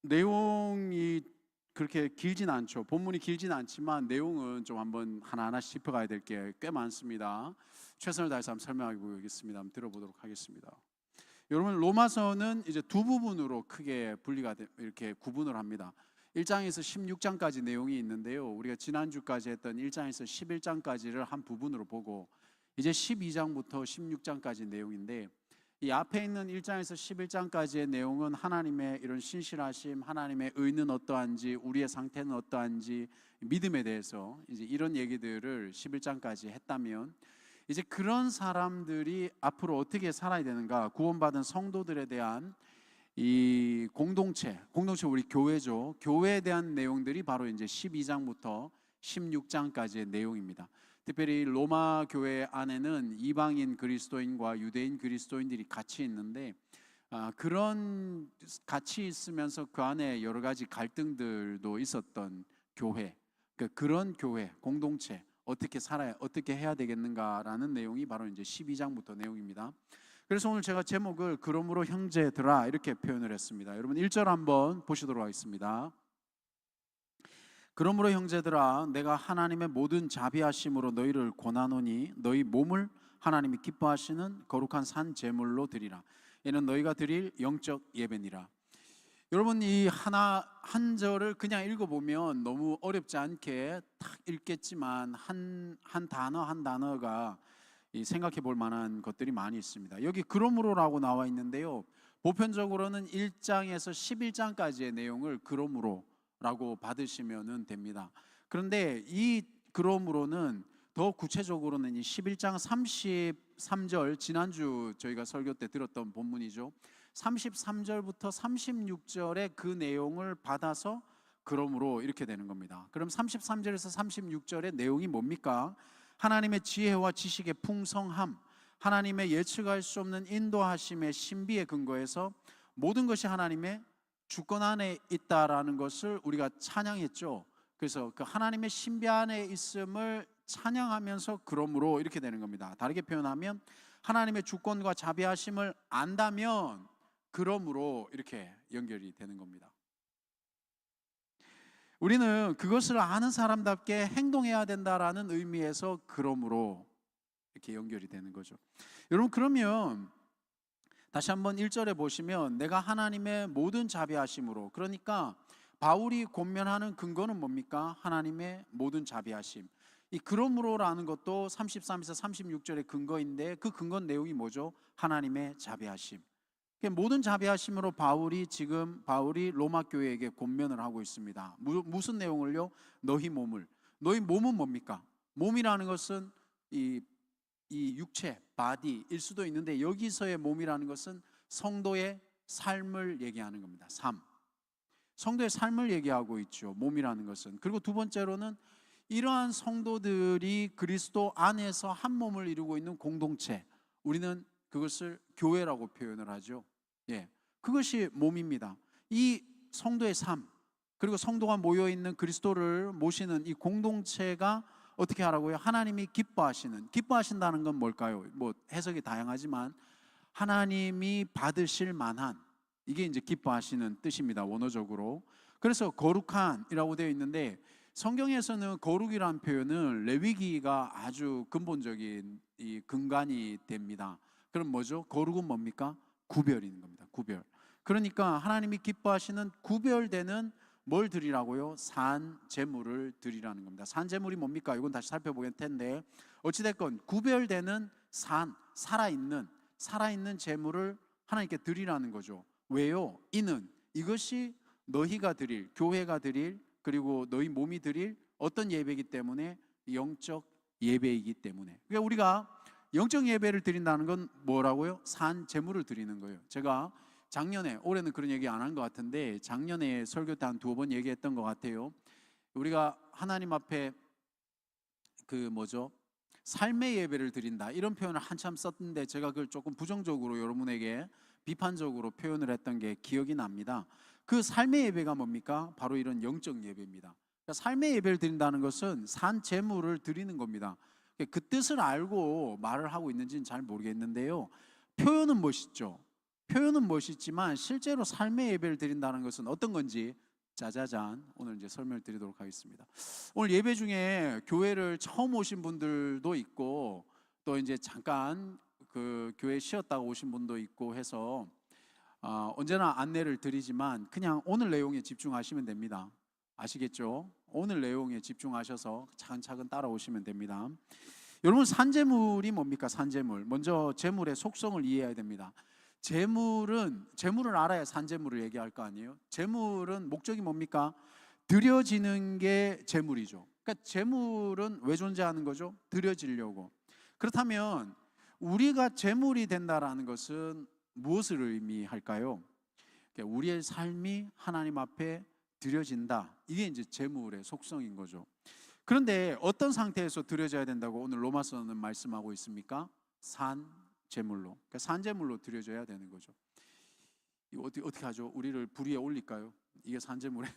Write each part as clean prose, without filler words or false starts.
내용이 그렇게 길진 않죠. 본문이 길진 않지만 내용은 좀 한번 하나하나씩 짚어가야 될 게 꽤 많습니다. 최선을 다해서 한번 설명해 보겠습니다. 한번 들어보도록 하겠습니다. 여러분, 로마서는 이제 두 부분으로 크게 이렇게 구분을 합니다. 1장에서 16장까지 내용이 있는데요. 우리가 지난주까지 했던 1장에서 11장까지를 한 부분으로 보고 이제 12장부터 16장까지 내용인데, 이 앞에 있는 1장에서 11장까지의 내용은 하나님의 이런 신실하심, 하나님의 의는 어떠한지, 우리의 상태는 어떠한지, 믿음에 대해서 이제 이런 얘기들을 11장까지 했다면, 이제 그런 사람들이 앞으로 어떻게 살아야 되는가, 구원받은 성도들에 대한 이 공동체 우리 교회죠. 교회에 대한 내용들이 바로 이제 12장부터 16장까지의 내용입니다. 특별히 로마 교회 안에는 이방인 그리스도인과 유대인 그리스도인들이 같이 있는데, 그런 같이 있으면서 그 안에 여러 가지 갈등들도 있었던 교회, 그런 교회 공동체 어떻게 살아야, 어떻게 해야 되겠는가라는 내용이 바로 이제 12장부터 내용입니다. 그래서 오늘 제가 제목을 그러므로 형제들아 이렇게 표현을 했습니다. 여러분 1절 한번 보시도록 하겠습니다. 그러므로 형제들아, 내가 하나님의 모든 자비하심으로 너희를 권하노니 너희 몸을 하나님이 기뻐하시는 거룩한 산 제물로 드리라. 이는 너희가 드릴 영적 예배니라. 여러분, 이 한 절을 그냥 읽어보면 너무 어렵지 않게 딱 읽겠지만 한 단어 한 단어가 생각해 볼 만한 것들이 많이 있습니다. 여기 그러므로라고 나와 있는데요, 보편적으로는 1장에서 11장까지의 내용을 그러므로라고 받으시면 됩니다. 그런데 이 그러므로는 더 구체적으로는 이 11장 33절, 지난주 저희가 설교 때 들었던 본문이죠. 33절부터 36절의 그 내용을 받아서 그러므로 이렇게 되는 겁니다. 그럼 33절에서 36절의 내용이 뭡니까? 하나님의 지혜와 지식의 풍성함, 하나님의 예측할 수 없는 인도하심의 신비에 근거해서 모든 것이 하나님의 주권 안에 있다라는 것을 우리가 찬양했죠. 그래서 그 하나님의 신비 안에 있음을 찬양하면서 그러므로 이렇게 되는 겁니다. 다르게 표현하면 하나님의 주권과 자비하심을 안다면 그러므로 이렇게 연결이 되는 겁니다. 우리는 그것을 아는 사람답게 행동해야 된다라는 의미에서 그러므로 이렇게 연결이 되는 거죠. 여러분, 그러면 다시 한번 1절에 보시면 내가 하나님의 모든 자비하심으로, 그러니까 바울이 권면하는 근거는 뭡니까? 하나님의 모든 자비하심. 이 그러므로라는 것도 33에서 36절의 근거인데, 그 근거 내용이 뭐죠? 하나님의 자비하심. 모든 자비하심으로 바울이 로마 교회에게 권면을 하고 있습니다. 무슨 내용을요? 너희 몸은 뭡니까? 몸이라는 것은 이 육체, 바디일 수도 있는데, 여기서의 몸이라는 것은 성도의 삶을 얘기하는 겁니다. 성도의 삶을 얘기하고 있죠, 몸이라는 것은. 그리고 두 번째로는 이러한 성도들이 그리스도 안에서 한 몸을 이루고 있는 공동체, 우리는 그것을 교회라고 표현을 하죠. 그것이 몸입니다. 이 성도의 삶, 그리고 성도가 모여있는 그리스도를 모시는 이 공동체가 어떻게 하라고요? 하나님이 기뻐하신다는 건 뭘까요? 뭐 해석이 다양하지만 하나님이 받으실 만한, 이게 이제 기뻐하시는 뜻입니다, 원어적으로. 그래서 거룩한이라고 되어 있는데, 성경에서는 거룩이라는 표현은 레위기가 아주 근본적인 이 근간이 됩니다. 그럼 뭐죠? 거룩은 뭡니까? 구별인 겁니다. 구별. 그러니까 하나님이 기뻐하시는 구별되는 뭘 드리라고요? 산 제물을 드리라는 겁니다. 산 제물이 뭡니까? 이건 다시 살펴볼 텐데, 어찌됐건 구별되는 살아있는 제물을 하나님께 드리라는 거죠. 왜요? 이것이 너희가 드릴, 교회가 드릴, 그리고 너희 몸이 드릴 어떤 예배이기 때문에? 영적 예배이기 때문에. 그러니까 우리가 영적 예배를 드린다는 건 뭐라고요? 산 제물을 드리는 거예요. 제가 작년에, 올해는 그런 얘기 안 한 것 같은데, 작년에 설교 때 한 2번 얘기했던 것 같아요. 우리가 하나님 앞에 삶의 예배를 드린다, 이런 표현을 한참 썼는데, 제가 그걸 조금 부정적으로 여러분에게 비판적으로 표현을 했던 게 기억이 납니다. 그 삶의 예배가 뭡니까? 바로 이런 영적 예배입니다. 그러니까 삶의 예배를 드린다는 것은 산 제물을 드리는 겁니다. 그 뜻을 알고 말을 하고 있는지는 잘 모르겠는데요, 표현은 멋있죠. 표현은 멋있지만 실제로 삶의 예배를 드린다는 것은 어떤 건지 짜자잔 오늘 이제 설명을 드리도록 하겠습니다. 오늘 예배 중에 교회를 처음 오신 분들도 있고 또 이제 잠깐 그 교회 쉬었다가 오신 분도 있고 해서 언제나 안내를 드리지만 그냥 오늘 내용에 집중하시면 됩니다. 아시겠죠? 오늘 내용에 집중하셔서 차근차근 따라오시면 됩니다. 여러분, 산재물이 뭡니까? 산재물. 먼저 재물의 속성을 이해해야 됩니다. 재물을 알아야 산재물을 얘기할 거 아니에요? 재물은 목적이 뭡니까? 드려지는 게 재물이죠. 그러니까 재물은 왜 존재하는 거죠? 드려지려고. 그렇다면 우리가 재물이 된다라는 것은 무엇을 의미할까요? 그러니까 우리의 삶이 하나님 앞에 드려진다. 이게 이제 재물의 속성인 거죠. 그런데 어떤 상태에서 드려져야 된다고 오늘 로마서는 말씀하고 있습니까? 산재물로. 그러니까 산재물로 드려져야 되는 거죠. 이거 어떻게 하죠? 우리를 불 위에 올릴까요? 이게 산재물에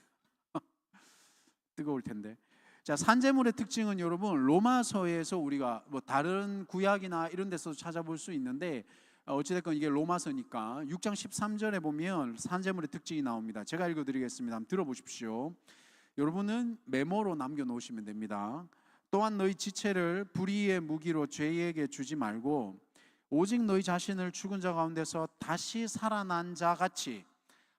뜨거울 텐데. 자, 산재물의 특징은 여러분 로마서에서 우리가 뭐 다른 구약이나 이런 데서 찾아볼 수 있는데 어찌됐건 이게 로마서니까 6장 13절에 보면 산재물의 특징이 나옵니다. 제가 읽어드리겠습니다. 한번 들어보십시오. 여러분은 메모로 남겨놓으시면 됩니다. 또한 너희 지체를 불의의 무기로 죄에게 주지 말고 오직 너희 자신을 죽은 자 가운데서 다시 살아난 자 같이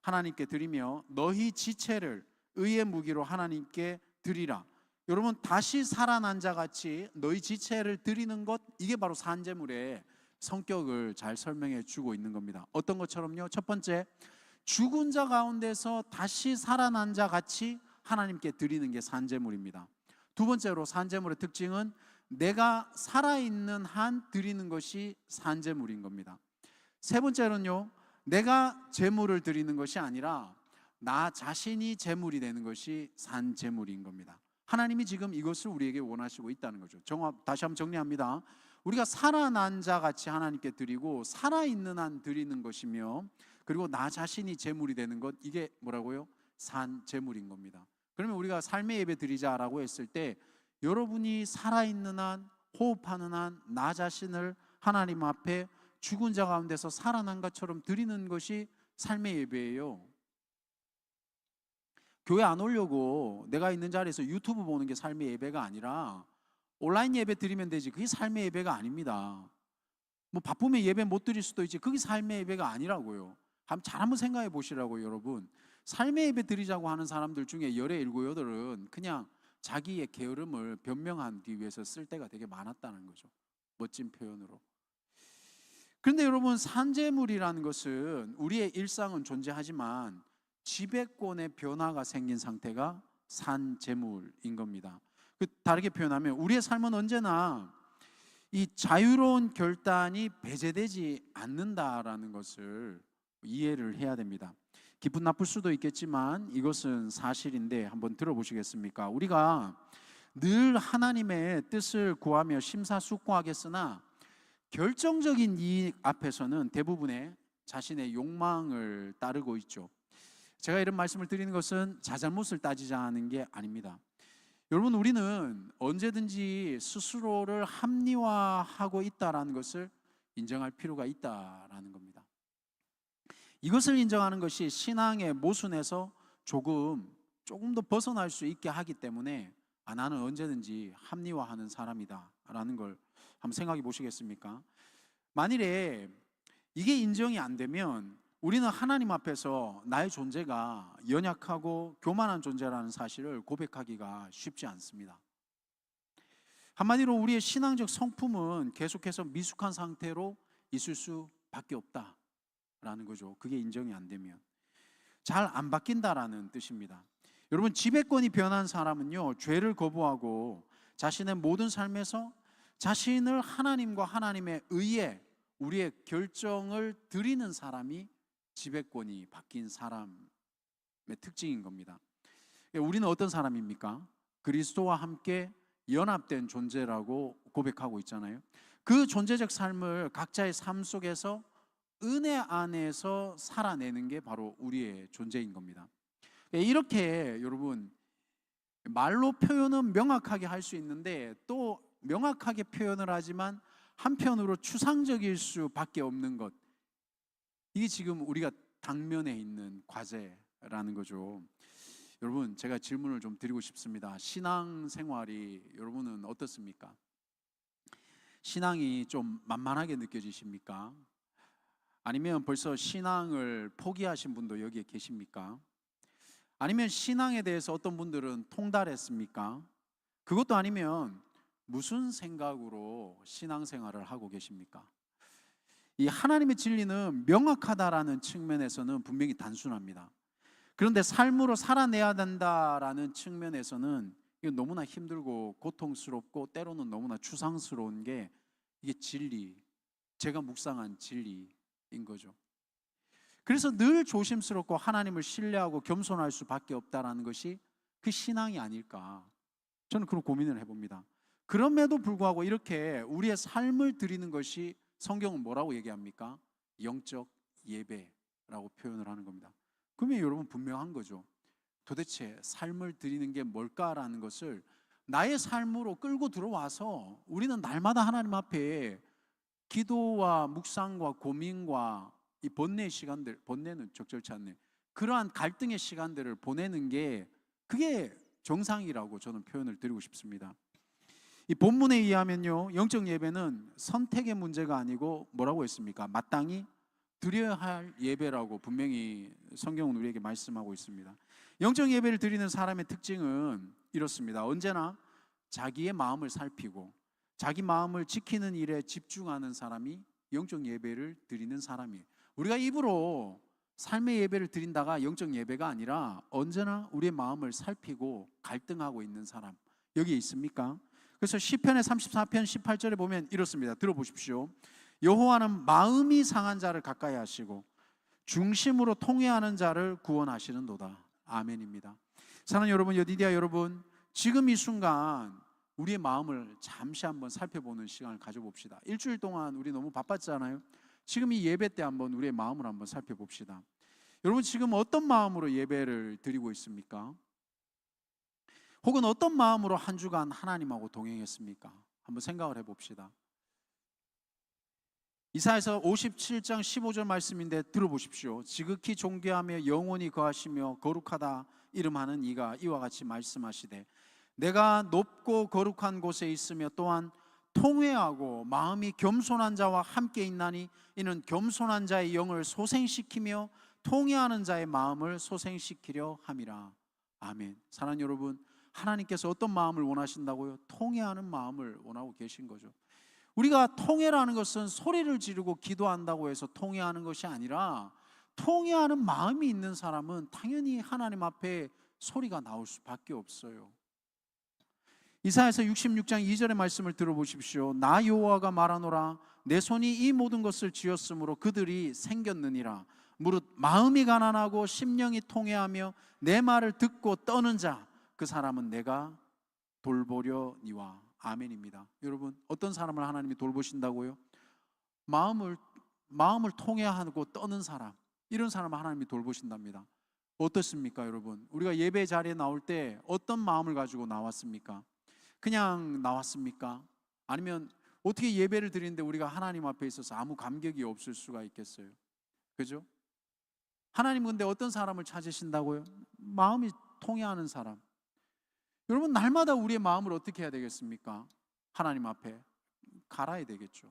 하나님께 드리며 너희 지체를 의의 무기로 하나님께 드리라. 여러분, 다시 살아난 자 같이 너희 지체를 드리는 것, 이게 바로 산재물의 성격을 잘 설명해 주고 있는 겁니다. 어떤 것처럼요? 첫 번째, 죽은 자 가운데서 다시 살아난 자 같이 하나님께 드리는 게 산재물입니다. 두 번째로 산재물의 특징은 내가 살아있는 한 드리는 것이 산재물인 겁니다. 세 번째로는요, 내가 재물을 드리는 것이 아니라 나 자신이 재물이 되는 것이 산재물인 겁니다. 하나님이 지금 이것을 우리에게 원하시고 있다는 거죠. 다시 한번 정리합니다. 우리가 살아난 자 같이 하나님께 드리고 살아있는 한 드리는 것이며 그리고 나 자신이 재물이 되는 것, 이게 뭐라고요? 산재물인 겁니다. 그러면 우리가 삶의 예배 드리자라고 했을 때 여러분이 살아있는 한, 호흡하는 한 나 자신을 하나님 앞에 죽은 자 가운데서 살아난 것처럼 드리는 것이 삶의 예배예요. 교회 안 오려고 내가 있는 자리에서 유튜브 보는 게 삶의 예배가 아니라 온라인 예배 드리면 되지, 그게 삶의 예배가 아닙니다. 뭐 바쁘면 예배 못 드릴 수도 있지, 그게 삶의 예배가 아니라고요. 잘 한번 생각해 보시라고요. 여러분, 삶의 예배 드리자고 하는 사람들 중에 열의 일곱 여덟은 그냥 자기의 게으름을 변명하기 위해서 쓸 때가 되게 많았다는 거죠. 멋진 표현으로. 그런데 여러분, 산재물이라는 것은 우리의 일상은 존재하지만 지배권의 변화가 생긴 상태가 산재물인 겁니다. 다르게 표현하면 우리의 삶은 언제나 이 자유로운 결단이 배제되지 않는다라는 것을 이해를 해야 됩니다. 기분 나쁠 수도 있겠지만 이것은 사실인데 한번 들어보시겠습니까? 우리가 늘 하나님의 뜻을 구하며 심사숙고하겠으나 결정적인 이익 앞에서는 대부분의 자신의 욕망을 따르고 있죠. 제가 이런 말씀을 드리는 것은 자잘못을 따지자는 게 아닙니다. 여러분, 우리는 언제든지 스스로를 합리화하고 있다라는 것을 인정할 필요가 있다라는 겁니다. 이것을 인정하는 것이 신앙의 모순에서 조금 더 벗어날 수 있게 하기 때문에 나는 언제든지 합리화하는 사람이다 라는 걸 한번 생각해 보시겠습니까? 만일에 이게 인정이 안 되면 우리는 하나님 앞에서 나의 존재가 연약하고 교만한 존재라는 사실을 고백하기가 쉽지 않습니다. 한마디로 우리의 신앙적 성품은 계속해서 미숙한 상태로 있을 수밖에 없다라는 거죠. 그게 인정이 안 되면 잘 안 바뀐다라는 뜻입니다. 여러분, 지배권이 변한 사람은요, 죄를 거부하고 자신의 모든 삶에서 자신을 하나님과 하나님의 의에 우리의 결정을 드리는 사람이 지배권이 바뀐 사람의 특징인 겁니다. 우리는 어떤 사람입니까? 그리스도와 함께 연합된 존재라고 고백하고 있잖아요. 그 존재적 삶을 각자의 삶 속에서 은혜 안에서 살아내는 게 바로 우리의 존재인 겁니다. 이렇게 여러분, 말로 표현은 명확하게 할 수 있는데 또 명확하게 표현을 하지만 한편으로 추상적일 수밖에 없는 것, 이게 지금 우리가 당면에 있는 과제라는 거죠. 여러분, 제가 질문을 좀 드리고 싶습니다. 신앙생활이 여러분은 어떻습니까? 신앙이 좀 만만하게 느껴지십니까? 아니면 벌써 신앙을 포기하신 분도 여기에 계십니까? 아니면 신앙에 대해서 어떤 분들은 통달했습니까? 그것도 아니면 무슨 생각으로 신앙생활을 하고 계십니까? 이 하나님의 진리는 명확하다라는 측면에서는 분명히 단순합니다. 그런데 삶으로 살아내야 된다라는 측면에서는 이거 너무나 힘들고 고통스럽고 때로는 너무나 추상스러운 게 이게 진리, 제가 묵상한 진리인 거죠. 그래서 늘 조심스럽고 하나님을 신뢰하고 겸손할 수밖에 없다라는 것이 그 신앙이 아닐까, 저는 그런 고민을 해봅니다. 그럼에도 불구하고 이렇게 우리의 삶을 드리는 것이 성경은 뭐라고 얘기합니까? 영적 예배라고 표현을 하는 겁니다. 그러면 여러분 분명한 거죠. 도대체 삶을 드리는 게 뭘까라는 것을 나의 삶으로 끌고 들어와서 우리는 날마다 하나님 앞에 기도와 묵상과 고민과 이 번뇌의 시간들, 번뇌는 적절치 않네, 그러한 갈등의 시간들을 보내는 게 그게 정상이라고 저는 표현을 드리고 싶습니다. 이 본문에 의하면요, 영적 예배는 선택의 문제가 아니고 뭐라고 했습니까? 마땅히 드려야 할 예배라고 분명히 성경은 우리에게 말씀하고 있습니다. 영적 예배를 드리는 사람의 특징은 이렇습니다. 언제나 자기의 마음을 살피고 자기 마음을 지키는 일에 집중하는 사람이 영적 예배를 드리는 사람이에요. 우리가 입으로 삶의 예배를 드린다가 영적 예배가 아니라 언제나 우리의 마음을 살피고 갈등하고 있는 사람, 여기에 있습니까? 그래서 시편의 34편 18절에 보면 이렇습니다. 들어보십시오. 여호와는 마음이 상한 자를 가까이 하시고 중심으로 통회하는 자를 구원하시는도다. 아멘입니다. 사랑하는 여러분, 여디디아 여러분, 지금 이 순간 우리의 마음을 잠시 한번 살펴보는 시간을 가져봅시다. 일주일 동안 우리 너무 바빴잖아요. 지금 이 예배 때 한번 우리의 마음을 한번 살펴봅시다. 여러분, 지금 어떤 마음으로 예배를 드리고 있습니까? 혹은 어떤 마음으로 한 주간 하나님하고 동행했습니까? 한번 생각을 해봅시다. 이사야서 57장 15절 말씀인데 들어보십시오. 지극히 존귀하며 영원히 거하시며 거룩하다 이름하는 이가 이와 같이 말씀하시되 내가 높고 거룩한 곳에 있으며 또한 통회하고 마음이 겸손한 자와 함께 있나니 이는 겸손한 자의 영을 소생시키며 통회하는 자의 마음을 소생시키려 함이라. 아멘. 사랑하는 여러분, 하나님께서 어떤 마음을 원하신다고요? 통회하는 마음을 원하고 계신 거죠. 우리가 통회라는 것은 소리를 지르고 기도한다고 해서 통회하는 것이 아니라, 통회하는 마음이 있는 사람은 당연히 하나님 앞에 소리가 나올 수밖에 없어요. 이사야서 66장 2절의 말씀을 들어보십시오. 나 여호와가 말하노라 내 손이 이 모든 것을 지었으므로 그들이 생겼느니라. 무릇 마음이 가난하고 심령이 통회하며 내 말을 듣고 떠는 자, 그 사람은 내가 돌보려니와. 아멘입니다. 여러분, 어떤 사람을 하나님이 돌보신다고요? 마음을 통회하고 떠는 사람, 이런 사람을 하나님이 돌보신답니다. 어떻습니까 여러분? 우리가 예배 자리에 나올 때 어떤 마음을 가지고 나왔습니까? 그냥 나왔습니까? 아니면 어떻게 예배를 드리는데 우리가 하나님 앞에 있어서 아무 감격이 없을 수가 있겠어요? 그죠? 하나님 근데 어떤 사람을 찾으신다고요? 마음이 통회하는 사람. 여러분, 날마다 우리의 마음을 어떻게 해야 되겠습니까? 하나님 앞에 갈아야 되겠죠.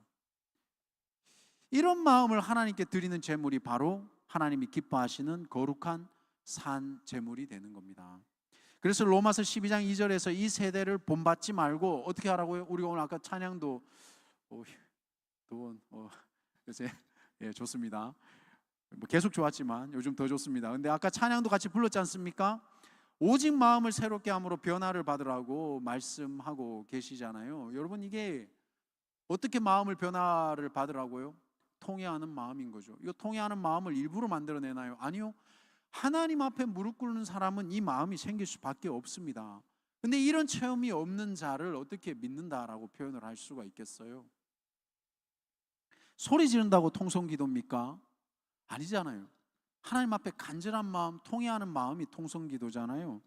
이런 마음을 하나님께 드리는 제물이 바로 하나님이 기뻐하시는 거룩한 산 제물이 되는 겁니다. 그래서 로마서 12장 2절에서 이 세대를 본받지 말고 어떻게 하라고요? 우리가 오늘 아까 찬양도 요새 좋습니다. 계속 좋았지만 요즘 더 좋습니다. 근데 아까 찬양도 같이 불렀지 않습니까? 오직 마음을 새롭게 함으로 변화를 받으라고 말씀하고 계시잖아요. 여러분, 이게 어떻게 마음을 변화를 받으라고요? 통회하는 마음인 거죠. 이거 통회하는 마음을 일부러 만들어내나요? 아니요. 하나님 앞에 무릎 꿇는 사람은 이 마음이 생길 수밖에 없습니다. 근데 이런 체험이 없는 자를 어떻게 믿는다라고 표현을 할 수가 있겠어요? 소리 지른다고 통성기도입니까? 아니잖아요. 하나님 앞에 간절한 마음, 통회하는 마음이 통성기도잖아요.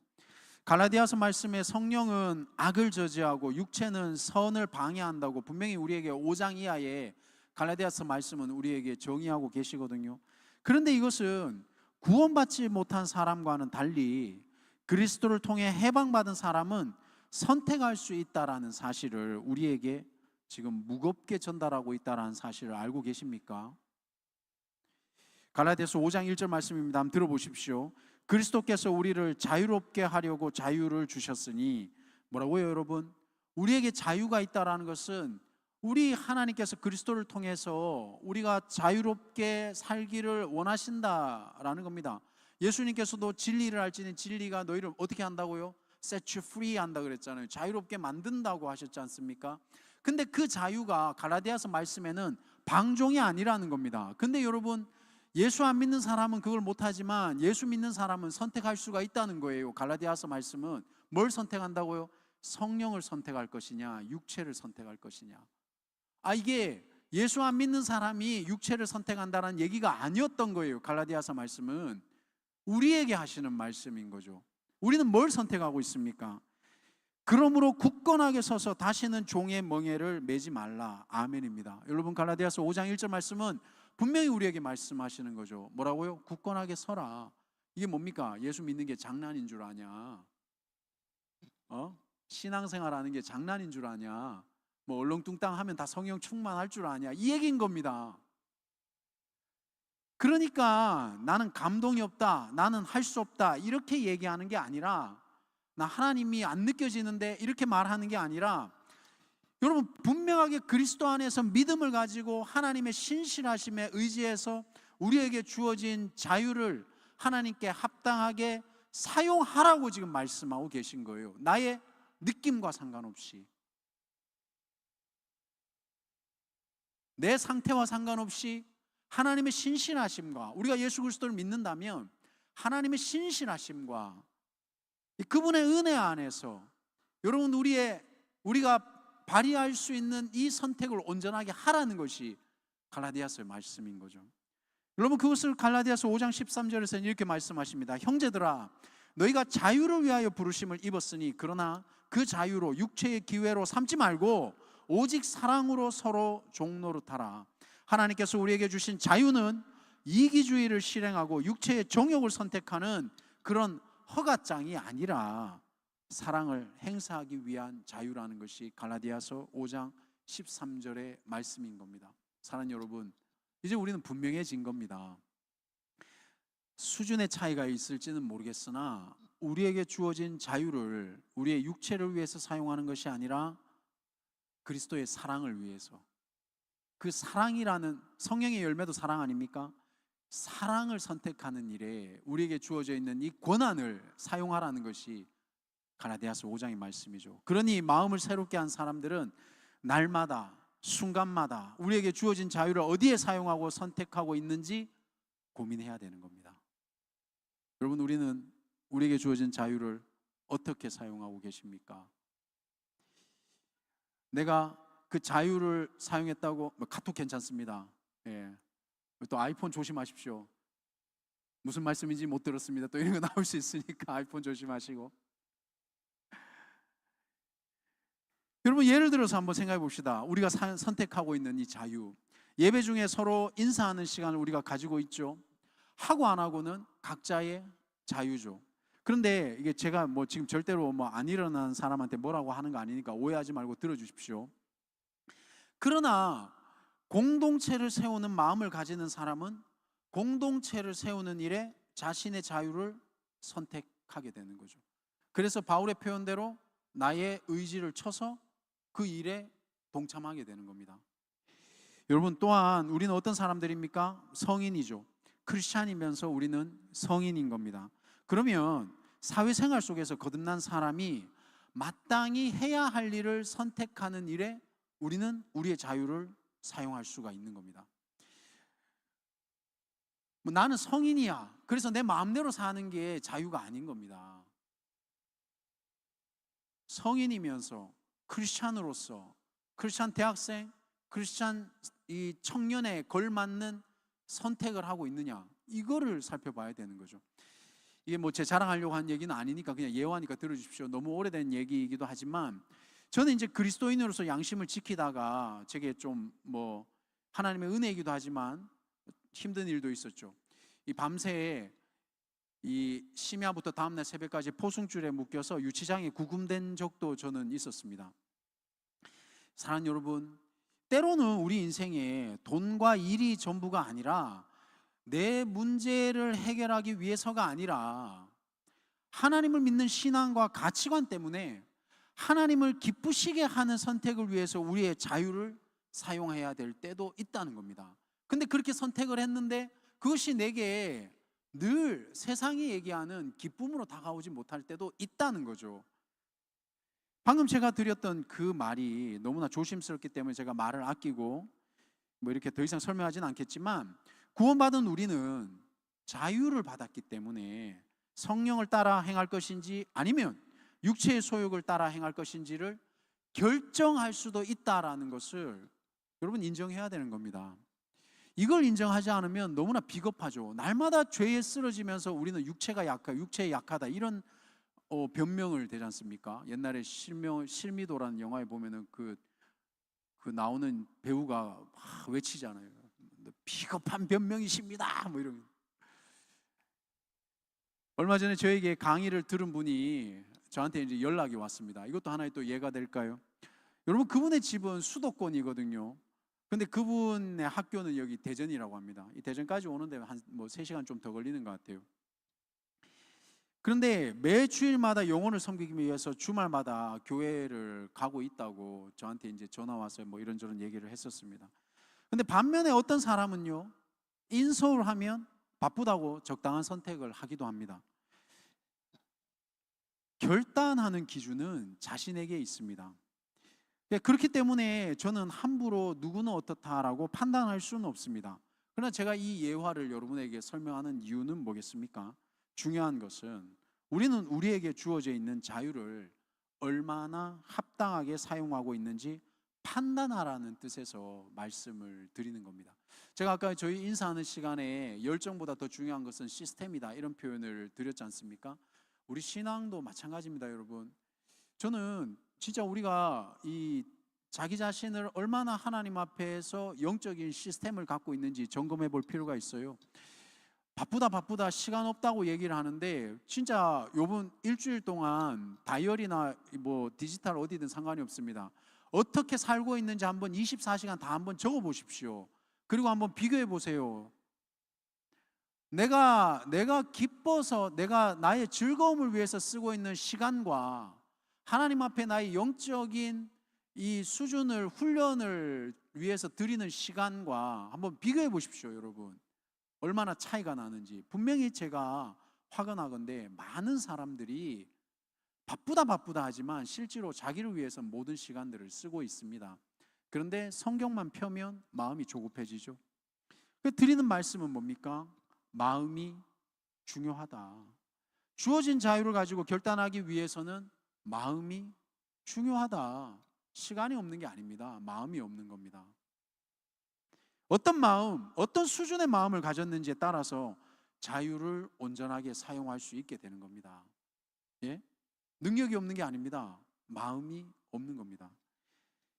갈라디아서 말씀에 성령은 악을 저지하고 육체는 선을 방해한다고 분명히 우리에게 5장 이하에 갈라디아서 말씀은 우리에게 정의하고 계시거든요. 그런데 이것은 구원받지 못한 사람과는 달리 그리스도를 통해 해방받은 사람은 선택할 수 있다라는 사실을 우리에게 지금 무겁게 전달하고 있다라는 사실을 알고 계십니까? 갈라디아서 5장 1절 말씀입니다. 한번 들어보십시오. 그리스도께서 우리를 자유롭게 하려고 자유를 주셨으니, 뭐라고요, 여러분? 우리에게 자유가 있다라는 것은 우리 하나님께서 그리스도를 통해서 우리가 자유롭게 살기를 원하신다라는 겁니다. 예수님께서도 진리를 알지니 진리가 너희를 어떻게 한다고요? set you free 한다 그랬잖아요. 자유롭게 만든다고 하셨지 않습니까? 근데 그 자유가 갈라디아서 말씀에는 방종이 아니라는 겁니다. 근데 여러분, 예수 안 믿는 사람은 그걸 못하지만 예수 믿는 사람은 선택할 수가 있다는 거예요. 갈라디아서 말씀은 뭘 선택한다고요? 성령을 선택할 것이냐, 육체를 선택할 것이냐. 이게 예수 안 믿는 사람이 육체를 선택한다는 얘기가 아니었던 거예요. 갈라디아서 말씀은 우리에게 하시는 말씀인 거죠. 우리는 뭘 선택하고 있습니까? 그러므로 굳건하게 서서 다시는 종의 멍에를 매지 말라. 아멘입니다. 여러분, 갈라디아서 5장 1절 말씀은 분명히 우리에게 말씀하시는 거죠. 뭐라고요? 굳건하게 서라. 이게 뭡니까? 예수 믿는 게 장난인 줄 아냐? 신앙생활하는 게 장난인 줄 아냐? 뭐 얼렁뚱땅 하면 다 성령 충만할 줄 아냐? 이 얘기인 겁니다. 그러니까 나는 감동이 없다, 나는 할 수 없다, 이렇게 얘기하는 게 아니라, 나 하나님이 안 느껴지는데 이렇게 말하는 게 아니라, 여러분, 분명하게 그리스도 안에서 믿음을 가지고 하나님의 신실하심에 의지해서 우리에게 주어진 자유를 하나님께 합당하게 사용하라고 지금 말씀하고 계신 거예요. 나의 느낌과 상관없이, 내 상태와 상관없이 하나님의 신실하심과, 우리가 예수 그리스도를 믿는다면 하나님의 신실하심과 그분의 은혜 안에서 여러분, 우리가 발휘할 수 있는 이 선택을 온전하게 하라는 것이 갈라디아서의 말씀인 거죠. 여러분, 그것을 갈라디아서 5장 13절에서는 이렇게 말씀하십니다. 형제들아, 너희가 자유를 위하여 부르심을 입었으니 그러나 그 자유로 육체의 기회로 삼지 말고 오직 사랑으로 서로 종노릇하라. 하나님께서 우리에게 주신 자유는 이기주의를 실행하고 육체의 정욕을 선택하는 그런 허가장이 아니라 사랑을 행사하기 위한 자유라는 것이 갈라디아서 5장 13절의 말씀인 겁니다. 사랑하는 여러분, 이제 우리는 분명해진 겁니다. 수준의 차이가 있을지는 모르겠으나 우리에게 주어진 자유를 우리의 육체를 위해서 사용하는 것이 아니라 그리스도의 사랑을 위해서, 그 사랑이라는 성령의 열매도 사랑 아닙니까? 사랑을 선택하는 일에 우리에게 주어져 있는 이 권한을 사용하라는 것이 갈라디아서 5장의 말씀이죠. 그러니 마음을 새롭게 한 사람들은 날마다 순간마다 우리에게 주어진 자유를 어디에 사용하고 선택하고 있는지 고민해야 되는 겁니다. 여러분, 우리는 우리에게 주어진 자유를 어떻게 사용하고 계십니까? 내가 그 자유를 사용했다고, 카톡 괜찮습니다. 예. 또 아이폰 조심하십시오. 무슨 말씀인지 못 들었습니다. 또 이런 거 나올 수 있으니까 아이폰 조심하시고. 여러분, 예를 들어서 한번 생각해 봅시다. 우리가 선택하고 있는 이 자유, 예배 중에 서로 인사하는 시간을 우리가 가지고 있죠. 하고 안 하고는 각자의 자유죠. 그런데 이게 제가 지금 절대로 안 일어나는 사람한테 뭐라고 하는 거 아니니까 오해하지 말고 들어주십시오. 그러나 공동체를 세우는 마음을 가지는 사람은 공동체를 세우는 일에 자신의 자유를 선택하게 되는 거죠. 그래서 바울의 표현대로 나의 의지를 쳐서 그 일에 동참하게 되는 겁니다. 여러분, 또한 우리는 어떤 사람들입니까? 성인이죠. 크리스찬이면서 우리는 성인인 겁니다. 그러면 사회생활 속에서 거듭난 사람이 마땅히 해야 할 일을 선택하는 일에 우리는 우리의 자유를 사용할 수가 있는 겁니다. 나는 성인이야, 그래서 내 마음대로 사는 게 자유가 아닌 겁니다. 성인이면서 크리스찬으로서, 크리스찬 대학생, 크리스찬 이 청년에 걸맞는 선택을 하고 있느냐, 이거를 살펴봐야 되는 거죠. 이게 제 자랑하려고 한 얘기는 아니니까 그냥 예화니까 들어주십시오. 너무 오래된 얘기이기도 하지만 저는 이제 그리스도인으로서 양심을 지키다가 제게 좀 하나님의 은혜이기도 하지만 힘든 일도 있었죠. 이 밤새 이 심야부터 다음날 새벽까지 포승줄에 묶여서 유치장에 구금된 적도 저는 있었습니다. 사랑하는 여러분, 때로는 우리 인생에 돈과 일이 전부가 아니라 내 문제를 해결하기 위해서가 아니라 하나님을 믿는 신앙과 가치관 때문에 하나님을 기쁘시게 하는 선택을 위해서 우리의 자유를 사용해야 될 때도 있다는 겁니다. 근데 그렇게 선택을 했는데 그것이 내게 늘 세상이 얘기하는 기쁨으로 다가오지 못할 때도 있다는 거죠. 방금 제가 드렸던 그 말이 너무나 조심스럽기 때문에 제가 말을 아끼고 뭐 이렇게 더 이상 설명하지는 않겠지만, 구원받은 우리는 자유를 받았기 때문에 성령을 따라 행할 것인지 아니면 육체의 소욕을 따라 행할 것인지를 결정할 수도 있다라는 것을 여러분 인정해야 되는 겁니다. 이걸 인정하지 않으면 너무나 비겁하죠. 날마다 죄에 쓰러지면서 우리는 육체가 육체에 약하다 이런 변명을 되지 않습니까? 옛날에 실미도라는 영화에 보면은 그 나오는 배우가 막 외치잖아요. 비겁한 변명이십니다. 뭐 이런. 얼마 전에 저에게 강의를 들은 분이 저한테 이제 연락이 왔습니다. 이것도 하나의 또 예가 될까요? 여러분, 그분의 집은 수도권이거든요. 근데 그분의 학교는 여기 대전이라고 합니다. 이 대전까지 오는데 한 3시간 좀 더 걸리는 것 같아요. 그런데 매 주일마다 영혼을 섬기기 위해서 주말마다 교회를 가고 있다고 저한테 이제 전화 와서 뭐 이런저런 얘기를 했었습니다. 근데 반면에 어떤 사람은요, 인서울 하면 바쁘다고 적당한 선택을 하기도 합니다. 결단하는 기준은 자신에게 있습니다. 그렇기 때문에 저는 함부로 누구는 어떻다라고 판단할 수는 없습니다. 그러나 제가 이 예화를 여러분에게 설명하는 이유는 뭐겠습니까? 중요한 것은 우리는 우리에게 주어져 있는 자유를 얼마나 합당하게 사용하고 있는지 판단하라는 뜻에서 말씀을 드리는 겁니다. 제가 아까 저희 인사하는 시간에 열정보다 더 중요한 것은 시스템이다 이런 표현을 드렸지 않습니까? 우리 신앙도 마찬가지입니다, 여러분. 저는 진짜 우리가 이 자기 자신을 얼마나 하나님 앞에서 영적인 시스템을 갖고 있는지 점검해 볼 필요가 있어요. 바쁘다 시간 없다고 얘기를 하는데 진짜 요번 일주일 동안 다이어리나 뭐 디지털 어디든 상관이 없습니다. 어떻게 살고 있는지 한번 24시간 다 한번 적어 보십시오. 그리고 한번 비교해 보세요. 내가 기뻐서 내가 나의 즐거움을 위해서 쓰고 있는 시간과 하나님 앞에 나의 영적인 이 수준을 훈련을 위해서 드리는 시간과 한번 비교해 보십시오, 여러분. 얼마나 차이가 나는지. 분명히 제가 화가 나건데 많은 사람들이 바쁘다 하지만 실제로 자기를 위해서 모든 시간들을 쓰고 있습니다. 그런데 성경만 펴면 마음이 조급해지죠. 드리는 말씀은 뭡니까? 마음이 중요하다. 주어진 자유를 가지고 결단하기 위해서는 마음이 중요하다. 시간이 없는 게 아닙니다. 마음이 없는 겁니다. 어떤 마음, 어떤 수준의 마음을 가졌는지에 따라서 자유를 온전하게 사용할 수 있게 되는 겁니다. 예? 능력이 없는 게 아닙니다. 마음이 없는 겁니다.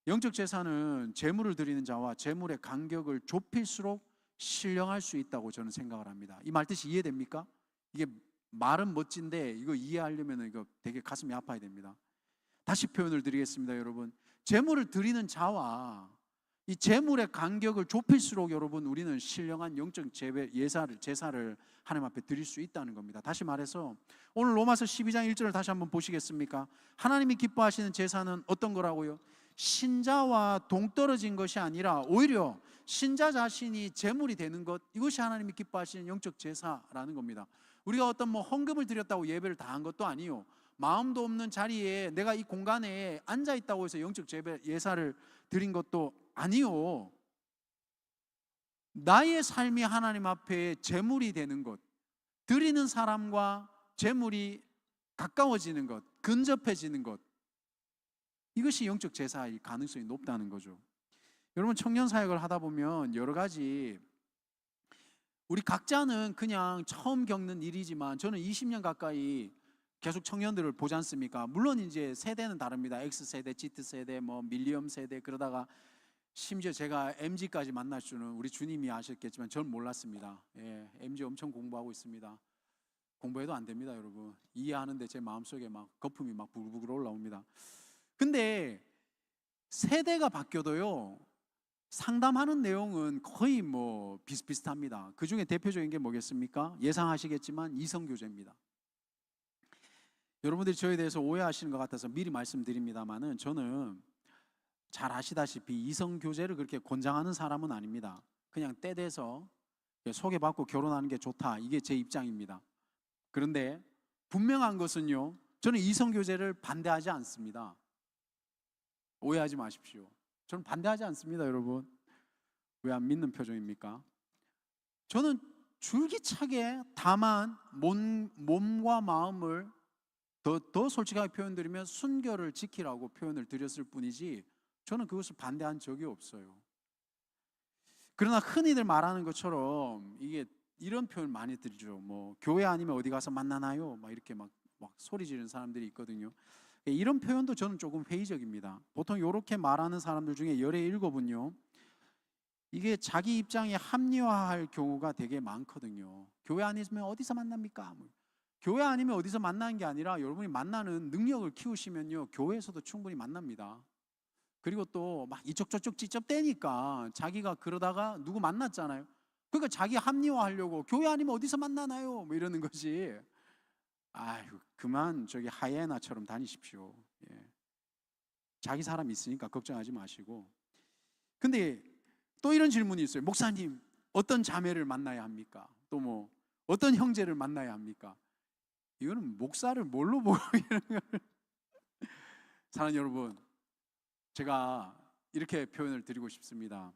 영적 재산은 재물을 드리는 자와 재물의 간격을 좁힐수록 신령할 수 있다고 저는 생각을 합니다. 이 말뜻이 이해됩니까? 이게 말은 멋진데 이거 이해하려면 이거 되게 가슴이 아파야 됩니다. 다시 표현을 드리겠습니다, 여러분. 재물을 드리는 자와 이 재물의 간격을 좁힐수록 여러분 우리는 신령한 영적 제사를 하나님 앞에 드릴 수 있다는 겁니다. 다시 말해서 오늘 로마서 12장 1절을 다시 한번 보시겠습니까? 하나님이 기뻐하시는 제사는 어떤 거라고요? 신자와 동떨어진 것이 아니라 오히려 신자 자신이 제물이 되는 것, 이것이 하나님이 기뻐하시는 영적 제사라는 겁니다. 우리가 어떤 헌금을 드렸다고 예배를 다 한 것도 아니요, 마음도 없는 자리에 내가 이 공간에 앉아 있다고 해서 영적 예사를 드린 것도 아니요, 나의 삶이 하나님 앞에 제물이 되는 것, 드리는 사람과 제물이 가까워지는 것, 근접해지는 것, 이것이 영적 제사일 가능성이 높다는 거죠. 여러분, 청년 사역을 하다 보면 여러 가지, 우리 각자는 그냥 처음 겪는 일이지만 저는 20년 가까이 계속 청년들을 보지 않습니까? 물론 이제 세대는 다릅니다. X세대, Z세대, 뭐 밀리엄 세대, 그러다가 심지어 제가 MG까지 만날 줄은 우리 주님이 아셨겠지만 전 몰랐습니다. 예, MG 엄청 공부하고 있습니다. 공부해도 안 됩니다, 여러분. 이해하는데 제 마음속에 막 거품이 막 부글부글 올라옵니다. 근데 세대가 바뀌어도요, 상담하는 내용은 거의 뭐 비슷비슷합니다. 그 중에 대표적인 게 뭐겠습니까? 예상하시겠지만 이성교제입니다. 여러분들이 저에 대해서 오해하시는 것 같아서 미리 말씀드립니다만은, 저는 잘 아시다시피 이성교제를 그렇게 권장하는 사람은 아닙니다. 그냥 때 돼서 소개받고 결혼하는 게 좋다, 이게 제 입장입니다. 그런데 분명한 것은요, 저는 이성교제를 반대하지 않습니다. 오해하지 마십시오. 저는 반대하지 않습니다, 여러분. 왜 안 믿는 표정입니까? 저는 줄기차게, 다만 몸과 마음을 더 솔직하게 표현드리면 순결을 지키라고 표현을 드렸을 뿐이지, 저는 그것을 반대한 적이 없어요. 그러나 흔히들 말하는 것처럼 이게 이런 표현 많이 들죠. 뭐 교회 아니면 어디 가서 만나나요? 막 이렇게 막 소리 지르는 사람들이 있거든요. 이런 표현도 저는 조금 회의적입니다. 보통 이렇게 말하는 사람들 중에 열의 일곱은요, 이게 자기 입장에 합리화할 경우가 되게 많거든요. 교회 아니면 어디서 만납니까? 교회 아니면 어디서 만나는 게 아니라, 여러분이 만나는 능력을 키우시면요, 교회에서도 충분히 만납니다. 그리고 또 막 이쪽 저쪽 찝쩍대니까 자기가 그러다가 누구 만났잖아요. 그러니까 자기 합리화하려고 교회 아니면 어디서 만나나요? 뭐 이러는 거지. 아유, 그만 저기 하이에나처럼 다니십시오. 예. 자기 사람 있으니까 걱정하지 마시고. 근데 또 이런 질문이 있어요. 목사님, 어떤 자매를 만나야 합니까? 또 뭐 어떤 형제를 만나야 합니까? 이거는 목사를 뭘로 보고 이런 걸. 사랑하는 여러분, 제가 이렇게 표현을 드리고 싶습니다.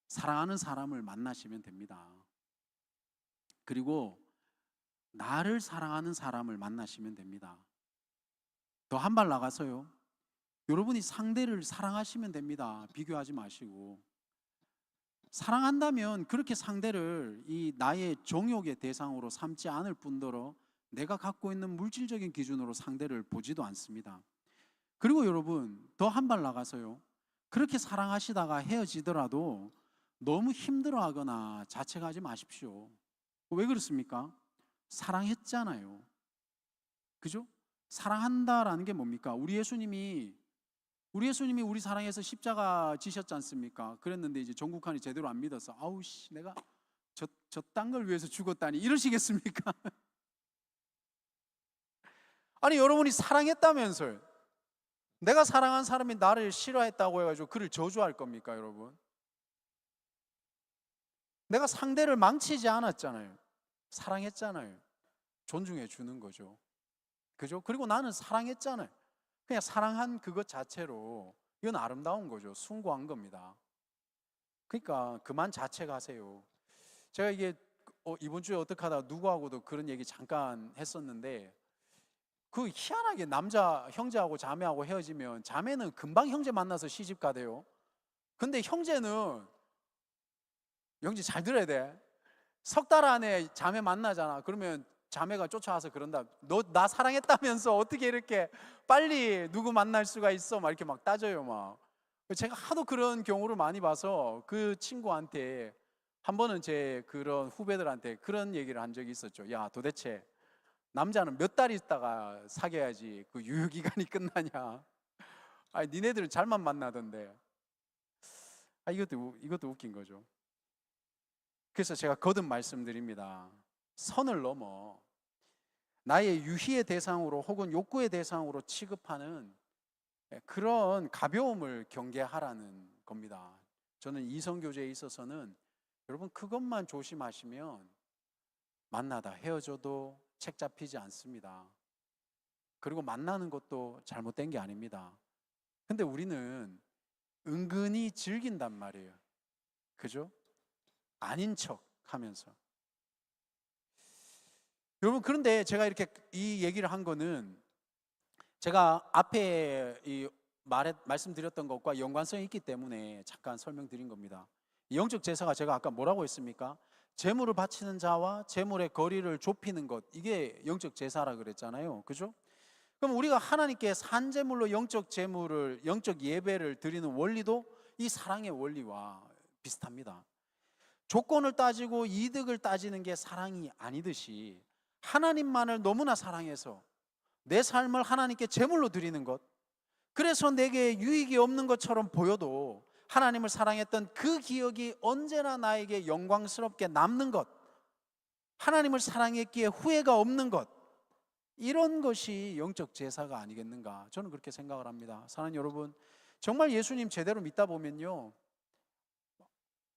사랑하는 사람을 만나시면 됩니다. 그리고 나를 사랑하는 사람을 만나시면 됩니다. 더 한 발 나가서요, 여러분이 상대를 사랑하시면 됩니다. 비교하지 마시고. 사랑한다면 그렇게 상대를 이 나의 정욕의 대상으로 삼지 않을 뿐더러 내가 갖고 있는 물질적인 기준으로 상대를 보지도 않습니다. 그리고 여러분, 더 한 발 나가서요, 그렇게 사랑하시다가 헤어지더라도 너무 힘들어하거나 자책하지 마십시오. 왜 그렇습니까? 사랑했잖아요. 그죠? 사랑한다라는 게 뭡니까? 우리 예수님이 우리 사랑해서 십자가 지셨지 않습니까? 그랬는데 이제 종국한이 제대로 안 믿어서, 아우 씨, 내가 저딴 걸 위해서 죽었다니, 이러시겠습니까? 아니, 여러분이 사랑했다면서요. 내가 사랑한 사람이 나를 싫어했다고 해가지고 그를 저주할 겁니까, 여러분? 내가 상대를 망치지 않았잖아요. 사랑했잖아요. 존중해 주는 거죠. 그죠? 그리고 나는 사랑했잖아요. 그냥 사랑한 그것 자체로 이건 아름다운 거죠. 숭고한 겁니다. 그러니까 그만 자책하세요. 제가 이게 이번 주에 어떻게 하다가 누구하고도 그런 얘기 잠깐 했었는데, 그 희한하게 남자 형제하고 자매하고 헤어지면 자매는 금방 형제 만나서 시집 가대요. 근데 형제는, 형제 잘 들어야 돼, 석 달 안에 자매 만나잖아. 그러면 자매가 쫓아와서 그런다. 너 나 사랑했다면서 어떻게 이렇게 빨리 누구 만날 수가 있어? 막 이렇게 막 따져요, 막. 제가 하도 그런 경우를 많이 봐서 그 친구한테 한 번은 제 그런 후배들한테 그런 얘기를 한 적이 있었죠. 야, 도대체 남자는 몇 달 있다가 사귀어야지 그 유효기간이 끝나냐? 아니, 니네들은 잘만 만나던데. 이것도 웃긴 거죠. 그래서 제가 거듭 말씀드립니다. 선을 넘어 나의 유희의 대상으로 혹은 욕구의 대상으로 취급하는 그런 가벼움을 경계하라는 겁니다. 저는 이성교제에 있어서는 여러분, 그것만 조심하시면 만나다 헤어져도 책 잡히지 않습니다. 그리고 만나는 것도 잘못된 게 아닙니다. 근데 우리는 은근히 즐긴단 말이에요. 그죠? 아닌 척 하면서. 여러분, 그런데 제가 이렇게 이 얘기를 한 거는 제가 앞에 말씀드렸던 것과 연관성이 있기 때문에 잠깐 설명드린 겁니다. 영적 제사가 제가 아까 뭐라고 했습니까? 제물을 바치는 자와 제물의 거리를 좁히는 것, 이게 영적 제사라 그랬잖아요. 그죠? 그럼 우리가 하나님께 산 제물로 영적 제물을, 영적 예배를 드리는 원리도 이 사랑의 원리와 비슷합니다. 조건을 따지고 이득을 따지는 게 사랑이 아니듯이 하나님만을 너무나 사랑해서 내 삶을 하나님께 제물로 드리는 것, 그래서 내게 유익이 없는 것처럼 보여도 하나님을 사랑했던 그 기억이 언제나 나에게 영광스럽게 남는 것, 하나님을 사랑했기에 후회가 없는 것, 이런 것이 영적 제사가 아니겠는가, 저는 그렇게 생각을 합니다. 사랑하는 여러분, 정말 예수님 제대로 믿다 보면요,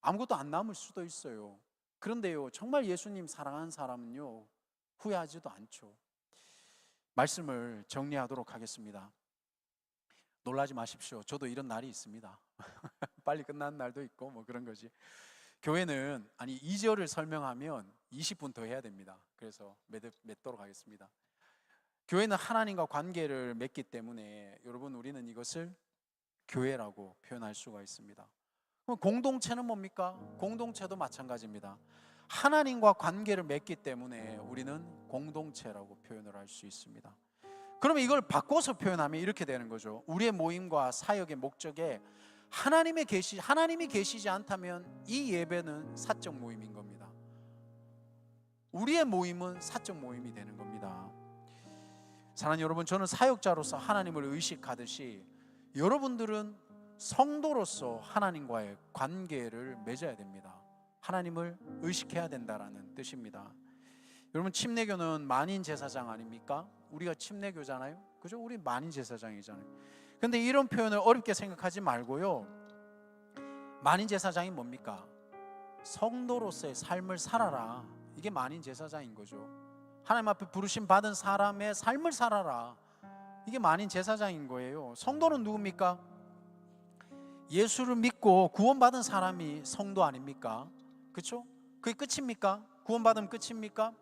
아무것도 안 남을 수도 있어요. 그런데요, 정말 예수님 사랑하는 사람은요, 후회하지도 않죠. 말씀을 정리하도록 하겠습니다. 놀라지 마십시오. 저도 이런 날이 있습니다. 빨리 끝나는 날도 있고 뭐 그런 거지. 교회는 2절을 설명하면 20분 더 해야 됩니다. 그래서 맺도록 하겠습니다. 교회는 하나님과 관계를 맺기 때문에 여러분, 우리는 이것을 교회라고 표현할 수가 있습니다. 그럼 공동체는 뭡니까? 공동체도 마찬가지입니다. 하나님과 관계를 맺기 때문에 우리는 공동체라고 표현을 할 수 있습니다. 그러면 이걸 바꿔서 표현하면 이렇게 되는 거죠. 우리의 모임과 사역의 목적에 하나님이 계시지 않다면 이 예배는 사적 모임인 겁니다. 우리의 모임은 사적 모임이 되는 겁니다. 사랑하는 여러분, 저는 사역자로서 하나님을 의식하듯이 여러분들은 성도로서 하나님과의 관계를 맺어야 됩니다. 하나님을 의식해야 된다라는 뜻입니다. 여러분, 침례교는 만인 제사장 아닙니까? 우리가 침례교잖아요. 그죠? 우리 만인 제사장이잖아요. 근데 이런 표현을 어렵게 생각하지 말고요, 만인 제사장이 뭡니까? 성도로서의 삶을 살아라. 이게 만인 제사장인 거죠. 하나님 앞에 부르심 받은 사람의 삶을 살아라. 이게 만인 제사장인 거예요. 성도는 누굽니까? 예수를 믿고 구원받은 사람이 성도 아닙니까? 그렇죠? 그게 끝입니까? 구원받으면 끝입니까?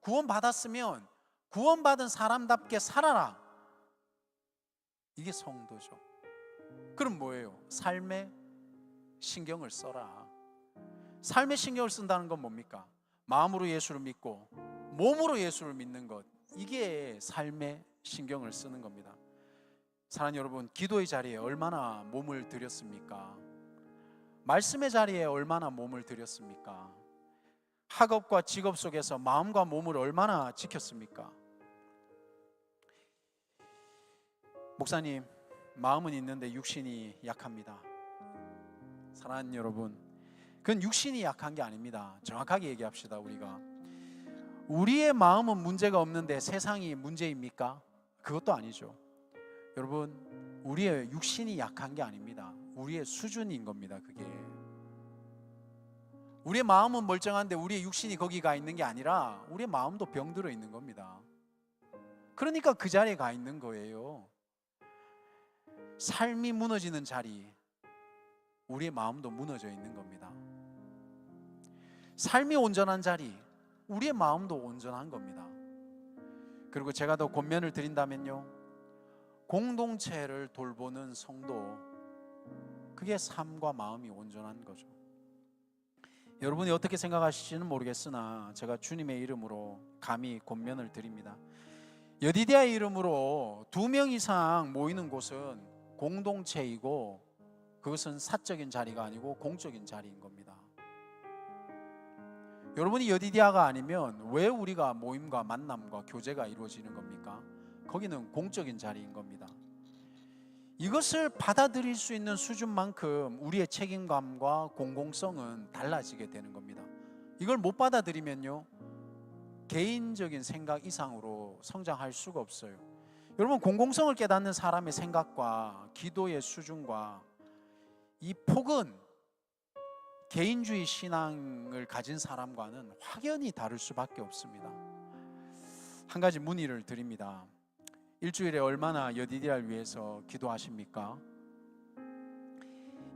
구원받았으면 구원받은 사람답게 살아라. 이게 성도죠. 그럼 뭐예요? 삶에 신경을 써라. 삶에 신경을 쓴다는 건 뭡니까? 마음으로 예수를 믿고 몸으로 예수를 믿는 것, 이게 삶에 신경을 쓰는 겁니다. 사랑하는 여러분, 기도의 자리에 얼마나 몸을 들였습니까? 말씀의 자리에 얼마나 몸을 들였습니까? 학업과 직업 속에서 마음과 몸을 얼마나 지켰습니까? 목사님, 마음은 있는데 육신이 약합니다. 사랑하는 여러분, 그건 육신이 약한 게 아닙니다. 정확하게 얘기합시다. 우리의 마음은 문제가 없는데 세상이 문제입니까? 그것도 아니죠. 여러분, 우리의 육신이 약한 게 아닙니다. 우리의 수준인 겁니다. 그게 우리의 마음은 멀쩡한데 우리의 육신이 거기 가 있는 게 아니라 우리의 마음도 병들어 있는 겁니다. 그러니까 그 자리에 가 있는 거예요. 삶이 무너지는 자리, 우리의 마음도 무너져 있는 겁니다. 삶이 온전한 자리, 우리의 마음도 온전한 겁니다. 그리고 제가 더 권면을 드린다면요, 공동체를 돌보는 성도, 그게 삶과 마음이 온전한 거죠. 여러분이 어떻게 생각하실지는 모르겠으나 제가 주님의 이름으로 감히 권면을 드립니다. 여디디아의 이름으로 2명 이상 모이는 곳은 공동체이고 그것은 사적인 자리가 아니고 공적인 자리인 겁니다. 여러분이 여디디아가 아니면 왜 우리가 모임과 만남과 교제가 이루어지는 겁니까? 거기는 공적인 자리인 겁니다. 이것을 받아들일 수 있는 수준만큼 우리의 책임감과 공공성은 달라지게 되는 겁니다. 이걸 못 받아들이면요, 개인적인 생각 이상으로 성장할 수가 없어요. 여러분, 공공성을 깨닫는 사람의 생각과 기도의 수준과 이 폭은 개인주의 신앙을 가진 사람과는 확연히 다를 수밖에 없습니다. 한 가지 문의를 드립니다. 일주일에 얼마나 여디디아를 위해서 기도하십니까?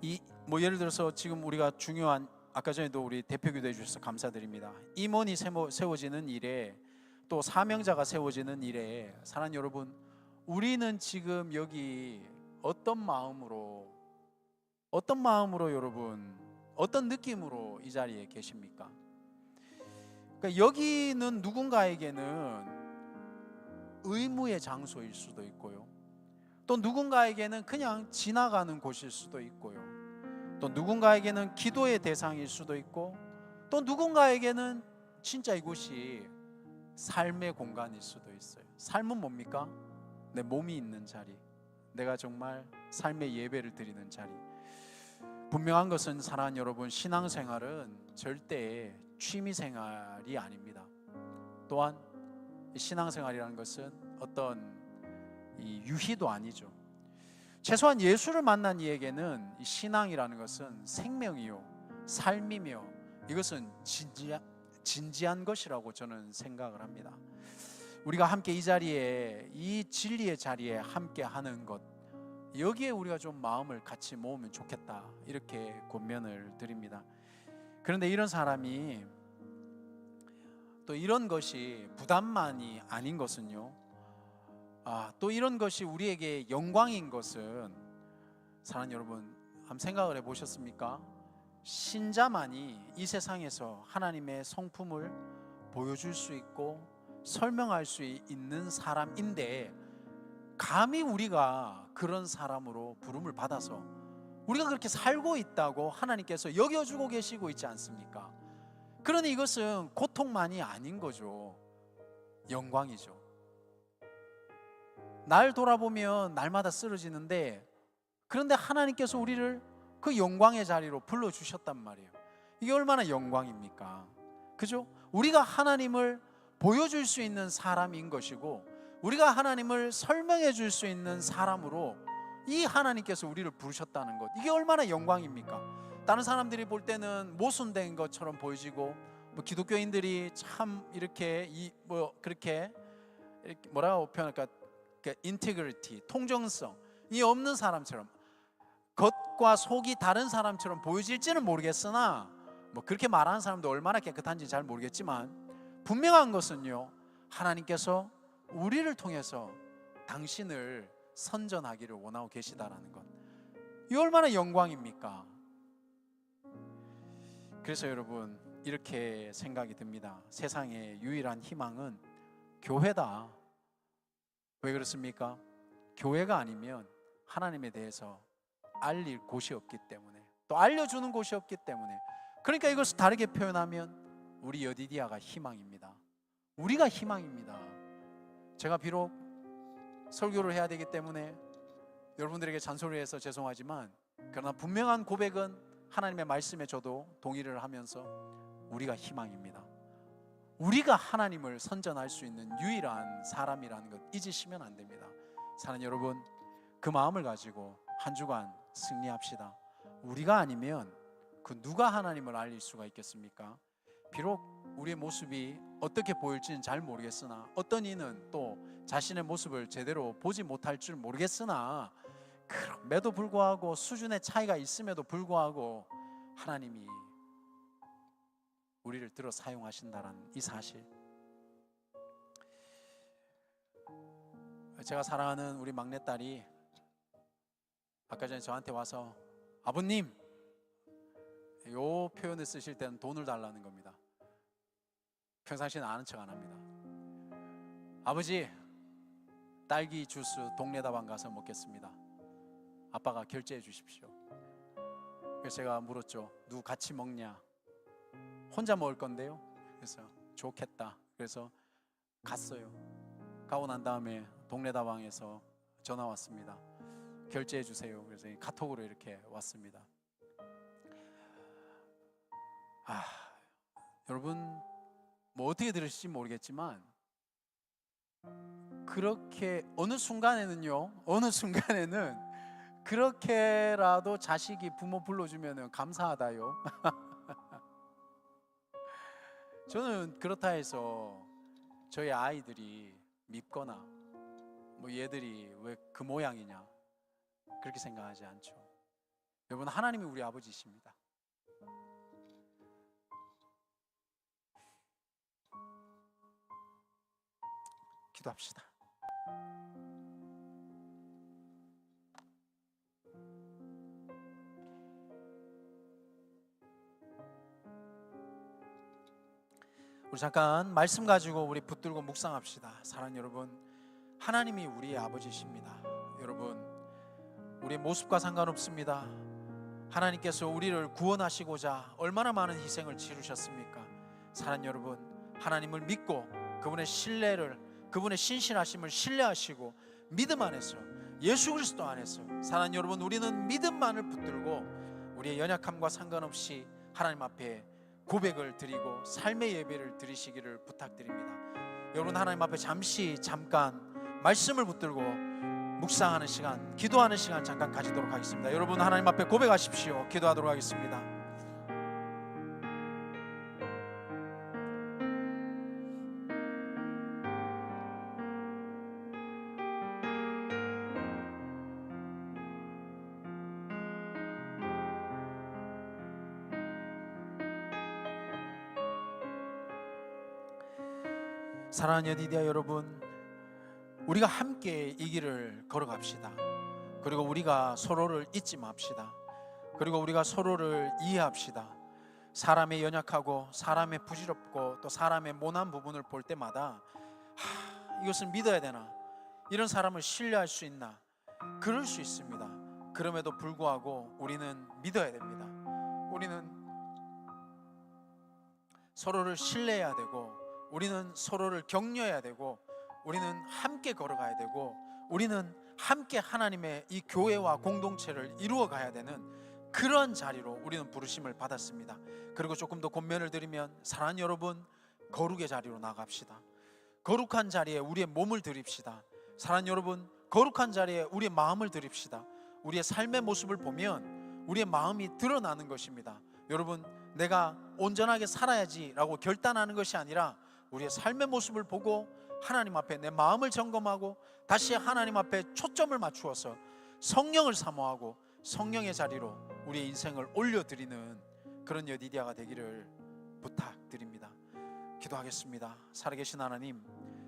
예를 들어서 지금 우리가 중요한, 아까 전에도 우리 대표 기도해 주셔서 감사드립니다. 임원이 세워지는 일에, 또 사명자가 세워지는 일에, 사랑하는 여러분, 우리는 지금 여기 어떤 마음으로 여러분, 어떤 느낌으로 이 자리에 계십니까? 그러니까 여기는 누군가에게는 의무의 장소일 수도 있고요, 또 누군가에게는 그냥 지나가는 곳일 수도 있고요, 또 누군가에게는 기도의 대상일 수도 있고, 또 누군가에게는 진짜 이곳이 삶의 공간일 수도 있어요. 삶은 뭡니까? 내 몸이 있는 자리, 내가 정말 삶의 예배를 드리는 자리. 분명한 것은 사랑하는 여러분, 신앙생활은 절대 취미생활이 아닙니다. 또한 신앙생활이라는 것은 어떤 이 유희도 아니죠. 최소한 예수를 만난 이에게는 이 신앙이라는 것은 생명이요 삶이며, 이것은 진지한 것이라고 저는 생각을 합니다. 우리가 함께 이 자리에, 이 진리의 자리에 함께 하는 것, 여기에 우리가 좀 마음을 같이 모으면 좋겠다, 이렇게 권면을 드립니다. 그런데 이런 사람이 또 이런 것이 부담만이 아닌 것은요, 또 이런 것이 우리에게 영광인 것은, 사랑하는 여러분, 한번 생각을 해보셨습니까? 신자만이 이 세상에서 하나님의 성품을 보여줄 수 있고 설명할 수 있는 사람인데, 감히 우리가 그런 사람으로 부름을 받아서 우리가 그렇게 살고 있다고 하나님께서 여겨주고 계시고 있지 않습니까? 그러니 이것은 고통만이 아닌 거죠. 영광이죠. 날 돌아보면 날마다 쓰러지는데, 그런데 하나님께서 우리를 그 영광의 자리로 불러주셨단 말이에요. 이게 얼마나 영광입니까? 그죠? 우리가 하나님을 보여줄 수 있는 사람인 것이고, 우리가 하나님을 설명해 줄 수 있는 사람으로 이 하나님께서 우리를 부르셨다는 것, 이게 얼마나 영광입니까? 다른 사람들이 볼 때는 모순된 것처럼 보여지고, 기독교인들이 참 이렇게 그렇게 뭐라고 표현할까, 인테그리티, 통정성이 없는 사람처럼, 겉과 속이 다른 사람처럼 보여질지는 모르겠으나, 그렇게 말하는 사람도 얼마나 깨끗한지 잘 모르겠지만, 분명한 것은요, 하나님께서 우리를 통해서 당신을 선전하기를 원하고 계시다라는 것, 이 얼마나 영광입니까? 그래서 여러분, 이렇게 생각이 듭니다. 세상의 유일한 희망은 교회다. 왜 그렇습니까? 교회가 아니면 하나님에 대해서 알릴 곳이 없기 때문에, 또 알려주는 곳이 없기 때문에. 그러니까 이것을 다르게 표현하면 우리 여디디아가 희망입니다. 우리가 희망입니다. 제가 비록 설교를 해야 되기 때문에 여러분들에게 잔소리를 해서 죄송하지만, 그러나 분명한 고백은 하나님의 말씀에 저도 동의를 하면서 우리가 희망입니다. 우리가 하나님을 선전할 수 있는 유일한 사람이라는 것 잊으시면 안 됩니다. 사랑하는 여러분, 그 마음을 가지고 한 주간 승리합시다. 우리가 아니면 그 누가 하나님을 알릴 수가 있겠습니까? 비록 우리의 모습이 어떻게 보일지는 잘 모르겠으나, 어떤 이는 또 자신의 모습을 제대로 보지 못할 줄 모르겠으나, 그럼에도 불구하고, 수준의 차이가 있음에도 불구하고 하나님이 우리를 들어 사용하신다는 이 사실, 제가 사랑하는 우리 막내딸이 아까 전에 저한테 와서, 아버님, 요 표현을 쓰실 때는 돈을 달라는 겁니다. 평상시에는 아는 척 안 합니다. 아버지, 딸기 주스 동네다방 가서 먹겠습니다. 아빠가 결제해 주십시오. 그래서 제가 물었죠. 누구 같이 먹냐? 혼자 먹을 건데요. 그래서 좋겠다. 그래서 갔어요. 가고 난 다음에 동네다방에서 전화 왔습니다. 결제해 주세요. 그래서 카톡으로 이렇게 왔습니다. 여러분, 어떻게 들으실지 모르겠지만, 그렇게 어느 순간에는 그렇게라도 자식이 부모 불러주면 감사하다요. 저는 그렇다 해서 저희 아이들이 밉거나 얘들이 왜 그 모양이냐, 그렇게 생각하지 않죠. 여러분, 하나님이 우리 아버지십니다. 기도합시다. 우리 잠깐 말씀 가지고 우리 붙들고 묵상합시다. 사랑하는 여러분, 하나님이 우리의 아버지십니다. 여러분, 우리의 모습과 상관없습니다. 하나님께서 우리를 구원하시고자 얼마나 많은 희생을 치르셨습니까? 사랑하는 여러분, 하나님을 믿고 그분의 신뢰를, 그분의 신실하심을 신뢰하시고 믿음 안에서, 예수 그리스도 안에서 사랑하는 여러분, 우리는 믿음만을 붙들고 우리의 연약함과 상관없이 하나님 앞에 고백을 드리고 삶의 예배를 드리시기를 부탁드립니다. 여러분, 하나님 앞에 잠깐 말씀을 붙들고 묵상하는 시간, 기도하는 시간 잠깐 가지도록 하겠습니다. 여러분, 하나님 앞에 고백하십시오. 기도하도록 하겠습니다. 사랑하는 여디디아 여러분, 우리가 함께 이 길을 걸어갑시다. 그리고 우리가 서로를 잊지 맙시다. 그리고 우리가 서로를 이해합시다. 사람의 연약하고 사람의 부질없고 또 사람의 모난 부분을 볼 때마다 이것을 믿어야 되나? 이런 사람을 신뢰할 수 있나? 그럴 수 있습니다. 그럼에도 불구하고 우리는 믿어야 됩니다. 우리는 서로를 신뢰해야 되고, 우리는 서로를 격려해야 되고, 우리는 함께 걸어가야 되고, 우리는 함께 하나님의 이 교회와 공동체를 이루어 가야 되는 그런 자리로 우리는 부르심을 받았습니다. 그리고 조금 더 권면을 드리면, 사랑하는 여러분, 거룩의 자리로 나갑시다. 거룩한 자리에 우리의 몸을 드립시다. 사랑하는 여러분, 거룩한 자리에 우리의 마음을 드립시다. 우리의 삶의 모습을 보면 우리의 마음이 드러나는 것입니다. 여러분, 내가 온전하게 살아야지 라고 결단하는 것이 아니라 우리의 삶의 모습을 보고 하나님 앞에 내 마음을 점검하고 다시 하나님 앞에 초점을 맞추어서 성령을 사모하고 성령의 자리로 우리의 인생을 올려드리는 그런 여디디아가 되기를 부탁드립니다. 기도하겠습니다. 살아계신 하나님,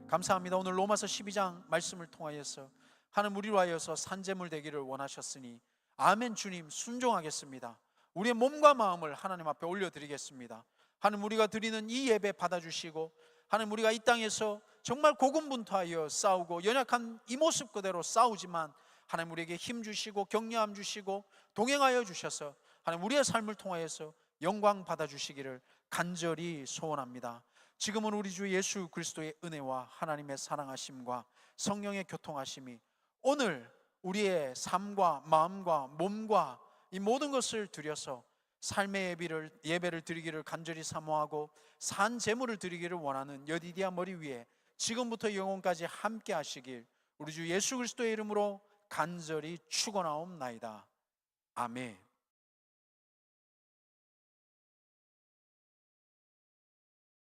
감사합니다. 오늘 로마서 12장 말씀을 통하여서 하나님 우리로 하여서 산재물 되기를 원하셨으니 아멘. 주님, 순종하겠습니다. 우리의 몸과 마음을 하나님 앞에 올려드리겠습니다. 하나님, 우리가 드리는 이 예배 받아주시고, 하나님, 우리가 이 땅에서 정말 고군분투하여 싸우고 연약한 이 모습 그대로 싸우지만 하나님 우리에게 힘 주시고 격려함 주시고 동행하여 주셔서 하나님 우리의 삶을 통하여서 영광 받아주시기를 간절히 소원합니다. 지금은 우리 주 예수 그리스도의 은혜와 하나님의 사랑하심과 성령의 교통하심이 오늘 우리의 삶과 마음과 몸과 이 모든 것을 드려서 삶의 예배를 드리기를 간절히 사모하고 산 제물을 드리기를 원하는 여디디아 머리 위에 지금부터 영원까지 함께 하시길 우리 주 예수 그리스도의 이름으로 간절히 축원하옵나이다. 아멘.